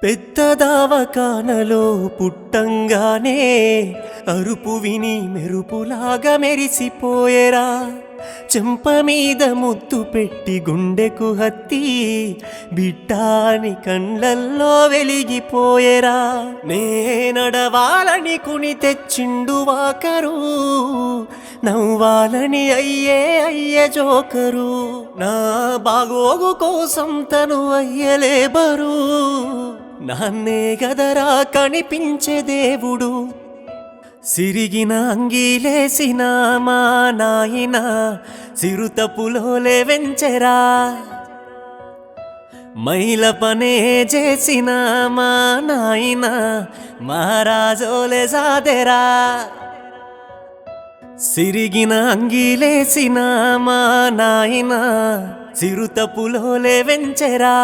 పెద్ద దావకానలో పుట్టంగానే అరుపు విని మెరుపులాగా మెరిసిపోయేరా. చెంప మీద ముద్దు పెట్టి గుండెకు హత్తి బిడ్డాని కండ్లల్లో వెలిగిపోయేరా. నే నడవాలని కుని తెచ్చిండు వాకరు, నవ్వాలని అయ్యే జోకరు. నా బాగోగు కోసం తను అయ్యలేబరు, నాన్నే గదరా కనిపించే దేవుడు. సిరిగిన అంగీలేసిన మా నాయన సిరుతపులోలే వెంచెరా. మైల పనే చేసిన మా నాయన మహారాజోలే సాదెరా. సిరిగిన అంగీలేసిన మా నాయన సిరుతపులోలే వెంచెరా.